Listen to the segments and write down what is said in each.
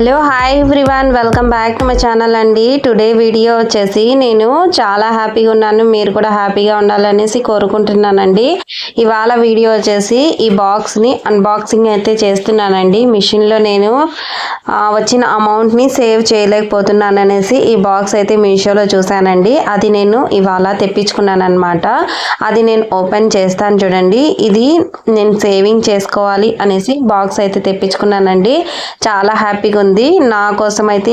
Hello hi everyone, welcome back to my channel అండి. Today video వచ్చేసి నేను చాలా హ్యాపీగా ఉన్నాను, మీరు కూడా హ్యాపీగా ఉండాలనేసి కోరుకుంటున్నానండి. ఇవాళ వీడియో వచ్చేసి ఈ బాక్స్ని అన్బాక్సింగ్ అయితే చేస్తున్నానండి. మిషన్లో నేను వచ్చిన అమౌంట్ని సేవ్ చేయలేకపోతున్నాను అనేసి ఈ బాక్స్ అయితే మీషోలో చూశానండి. అది నేను ఇవాళ తెప్పించుకున్నాను అనమాట. అది నేను ఓపెన్ చేస్తాను చూడండి. ఇది నేను సేవింగ్ చేసుకోవాలి అనేసి బాక్స్ అయితే తెప్పించుకున్నానండి. చాలా హ్యాపీగా ఉంది. నా కోసం అయితే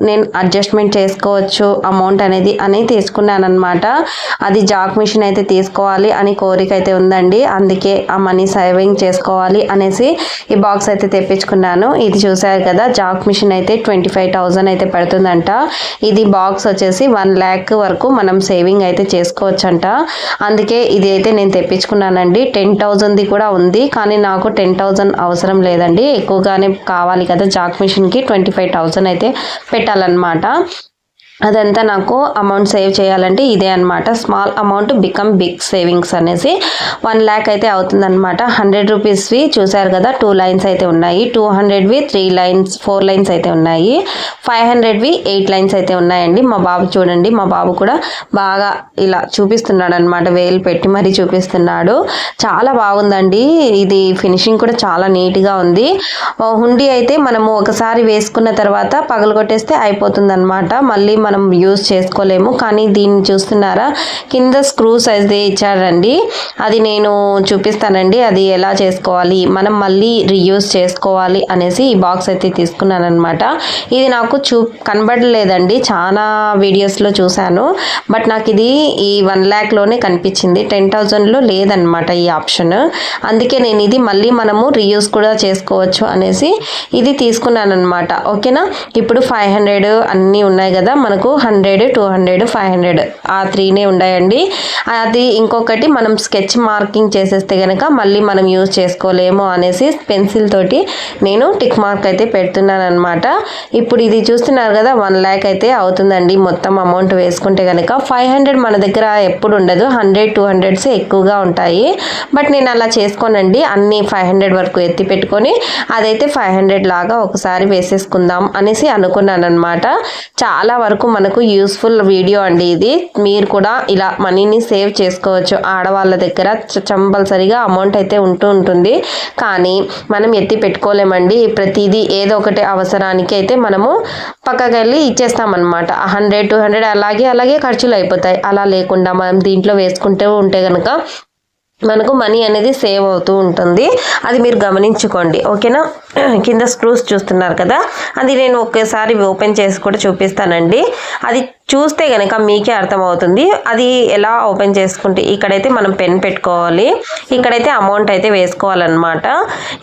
నేను అడ్జస్ట్మెంట్ చేసుకోవచ్చు అమౌంట్ అనేది తీసుకున్నాను అనమాట. అది జాక్ మిషన్ అయితే తీసుకోవాలి అని కోరిక అయితే ఉందండి. అందుకే ఆ మనీ సేవింగ్ చేసుకోవాలి అనేసి ఈ బాక్స్ అయితే తెప్పించుకున్నాను. ఇది చూసారు కదా, జాక్ మిషన్ అయితే 25,000 అయితే పడుతుందంట. ఇది బాక్స్ వచ్చేసి 1 lakh వరకు మనం సేవింగ్ అయితే చేసుకోవచ్చంట. అందుకే ఇది అయితే నేను తెప్పించుకున్నానండి. 10,000ది కూడా ఉంది, కానీ నాకు 10,000 అవసరం లేదండి. ఎక్కువగానే కావాలి కదా జాక్ మిషన్కి. 25,000 అయితే పెట్టాలన్నమాట. అదంతా నాకు అమౌంట్ సేవ్ చేయాలంటే ఇదే అనమాట. Small amount become big savings అనేసి 1 lakh అయితే అవుతుందన్నమాట. 100 రూపీస్వి చూసారు కదా, 2 lines అయితే ఉన్నాయి. 200వి 3 lines 4 lines అయితే ఉన్నాయి. 500వి 8 lines అయితే ఉన్నాయండి. మా బాబు చూడండి, మా బాబు కూడా బాగా ఇలా చూపిస్తున్నాడు అనమాట, వేలు పెట్టి మరీ చూపిస్తున్నాడు. చాలా బాగుందండి. ఇది ఫినిషింగ్ కూడా చాలా నీట్గా ఉంది. హుండీ అయితే మనము ఒకసారి వేసుకున్న తర్వాత పగలగొట్టేస్తే అయిపోతుంది అనమాట. మళ్ళీ మనం యూజ్ చేసుకోలేము. కానీ దీన్ని చూస్తున్నారా, కింద స్క్రూ సైజ్దే ఇచ్చారండి. అది నేను చూపిస్తానండి, అది ఎలా చేసుకోవాలి, మనం మళ్ళీ రీయూజ్ చేసుకోవాలి అనేసి ఈ బాక్స్ అయితే తీసుకున్నాను అనమాట. ఇది నాకు కనబడలేదండి, చాలా వీడియోస్లో చూశాను. బట్ నాకు ఇది ఈ 1 lakhలోనే కనిపించింది. 10,000లో లేదనమాట ఈ ఆప్షన్. అందుకే నేను ఇది మళ్ళీ మనము రీయూజ్ కూడా చేసుకోవచ్చు అనేసి ఇది తీసుకున్నాను అనమాట. ఓకేనా. ఇప్పుడు 500 అన్నీ ఉన్నాయి కదా మనకు, 100, 200, 500 ఆ 3నే ఉన్నాయండి. అది ఇంకొకటి మనం స్కెచ్ మార్కింగ్ చేసేస్తే కనుక మళ్ళీ మనం యూజ్ చేసుకోలేము అనేసి పెన్సిల్ తోటి నేను టిక్ మార్క్ అయితే పెడుతున్నాను అనమాట. ఇప్పుడు ఇది చూస్తున్నారు కదా, 1 lakh అయితే అవుతుందండి మొత్తం అమౌంట్ వేసుకుంటే కనుక. 500 మన దగ్గర ఎప్పుడు ఉండదు, 100, 200s ఎక్కువగా ఉంటాయి. బట్ నేను అలా చేసుకోనండి, అన్ని 500 వరకు ఎత్తి పెట్టుకొని అదైతే 500 లాగా ఒకసారి వేసేసుకుందాం అనేసి అనుకున్నాను అనమాట. చాలా వరకు మనకు యూస్ఫుల్ వీడియో అండి ఇది. మీరు కూడా ఇలా మనీని సేవ్ చేసుకోవచ్చు. ఆడవాళ్ళ దగ్గర కంపల్సరీగా అమౌంట్ అయితే ఉంటుంది, కానీ మనం ఎత్తి పెట్టుకోలేమండి. ప్రతిదీ ఏదో ఒకటి అవసరానికి అయితే మనము పక్కకి వెళ్ళి ఇచ్చేస్తామన్నమాట. 100, 200 అలాగే ఖర్చులు అయిపోతాయి. అలా లేకుండా మనం దీంట్లో వేసుకుంటూ ఉంటే కనుక మనకు మనీ అనేది సేవ్ అవుతూ ఉంటుంది. అది మీరు గమనించుకోండి, ఓకేనా. కింద స్క్రూస్ చూస్తున్నారు కదా, అది నేను ఒకేసారి ఓపెన్ చేసి కూడా చూపిస్తానండి. అది చూస్తే కనుక మీకే అర్థమవుతుంది అది ఎలా ఓపెన్ చేసుకుంటే. ఇక్కడైతే మనం పెన్ పెట్టుకోవాలి, ఇక్కడైతే అమౌంట్ అయితే వేసుకోవాలన్నమాట.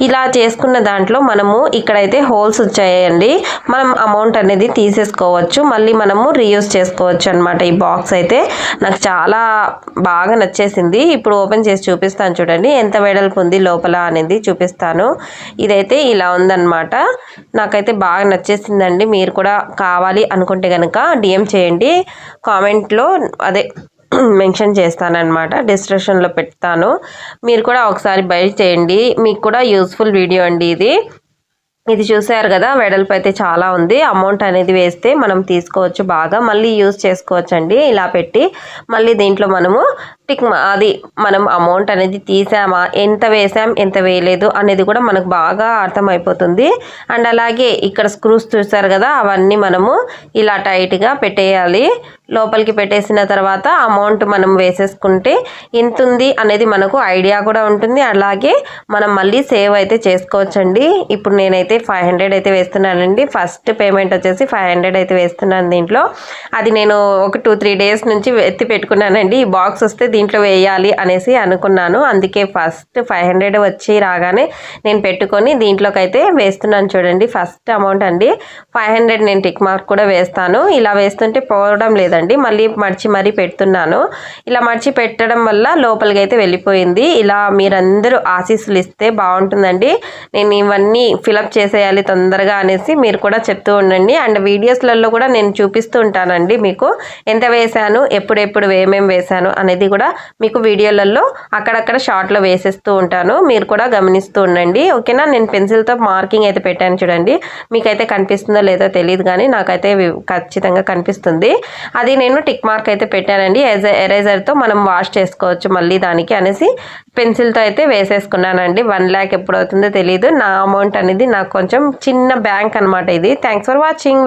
ఇలా చేసుకున్న దాంట్లో మనము ఇక్కడైతే హోల్స్ వచ్చాయండి, మనం అమౌంట్ అనేది తీసేసుకోవచ్చు, మళ్ళీ మనము రీయూజ్ చేసుకోవచ్చు అనమాట. ఈ బాక్స్ అయితే నాకు చాలా బాగా నచ్చేసింది. ఇప్పుడు ఓపెన్ చేసి చూపిస్తాను చూడండి, ఎంత వెడల్పు ఉంది లోపల అనేది చూపిస్తాను. ఇదైతే ఇలా ఉందన్నమాట. నాకైతే బాగా నచ్చేసిందండి. మీరు కూడా కావాలి అనుకుంటే కనుక డిఎం చేయండి, కామెంట్లో అదే మెన్షన్ చేస్తానన్నమాట, డిస్క్రిప్షన్లో పెడతాను. మీరు కూడా ఒకసారి బై చేయండి, మీకు కూడా యూస్ఫుల్ వీడియో అండి ఇది. ఇది చూసారు కదా, వెడల్పు అయితే చాలా ఉంది. అమౌంట్ అనేది వేస్తే మనం తీసుకోవచ్చు, బాగా మళ్ళీ యూజ్ చేసుకోవచ్చు అండి. ఇలా పెట్టి మళ్ళీ దీంట్లో మనము అది మనం అమౌంట్ అనేది తీసామా, ఎంత వేసాం ఎంత వేయలేదు అనేది కూడా మనకు బాగా అర్థమైపోతుంది. అండ్ అలాగే ఇక్కడ స్క్రూస్ చూసారు కదా, అవన్నీ మనము ఇలా టైట్గా పెట్టేయాలి. లోపలికి పెట్టేసిన తర్వాత అమౌంట్ మనం వేసేసుకుంటే ఎంత ఉంది అనేది మనకు ఐడియా కూడా ఉంటుంది. అలాగే మనం మళ్ళీ సేవ్ అయితే చేసుకోవచ్చండి. ఇప్పుడు నేనైతే 500 అయితే వేస్తున్నానండి. ఫస్ట్ పేమెంట్ వచ్చేసి 500 అయితే వేస్తున్నాను దీంట్లో. అది నేను ఒక 2-3 days నుంచి ఎత్తి పెట్టుకున్నానండి. ఈ బాక్స్ వస్తే దీంట్లో వేయాలి అనేసి అనుకున్నాను. అందుకే ఫస్ట్ 500 వచ్చి రాగానే నేను పెట్టుకొని దీంట్లోకి అయితే వేస్తున్నాను చూడండి. ఫస్ట్ అమౌంట్ అండి 500 నేను టిక్ మార్క్ కూడా వేస్తాను. ఇలా వేస్తుంటే పోవడం లేదండి, మళ్ళీ మర్చి మరీ పెడుతున్నాను. ఇలా మర్చి పెట్టడం వల్ల లోపలికి అయితే వెళ్ళిపోయింది. ఇలా మీరందరూ ఆశీస్సులు ఇస్తే బాగుంటుందండి. నేను ఇవన్నీ ఫిలప్ చేసేయాలి తొందరగా అనేసి మీరు కూడా చెప్తూ ఉండండి. అండ్ వీడియోస్లలో కూడా నేను చూపిస్తూ ఉంటానండి మీకు ఎంత వేసాను, ఎప్పుడెప్పుడు ఏమేమి వేసాను అనేది కూడా కూడా మీకు వీడియోలలో అక్కడక్కడ షార్ట్లో వేసేస్తూ ఉంటాను, మీరు కూడా గమనిస్తూ ఉండండి. ఓకేనా? నేను పెన్సిల్తో మార్కింగ్ అయితే పెట్టాను చూడండి, మీకైతే కనిపిస్తుందో లేదో తెలియదు కానీ నాకైతే ఖచ్చితంగా కనిపిస్తుంది. అది నేను టిక్ మార్క్ అయితే పెట్టానండి. ఎరేజర్తో మనం వాష్ చేసుకోవచ్చు మళ్ళీ దానికి అనేసి పెన్సిల్తో అయితే వేసేసుకున్నానండి. 1 lakh ఎప్పుడు అవుతుందో తెలియదు. నా అమౌంట్ అనేది నాకు కొంచెం చిన్న బ్యాంక్ అనమాట ఇది. Thanks for watching.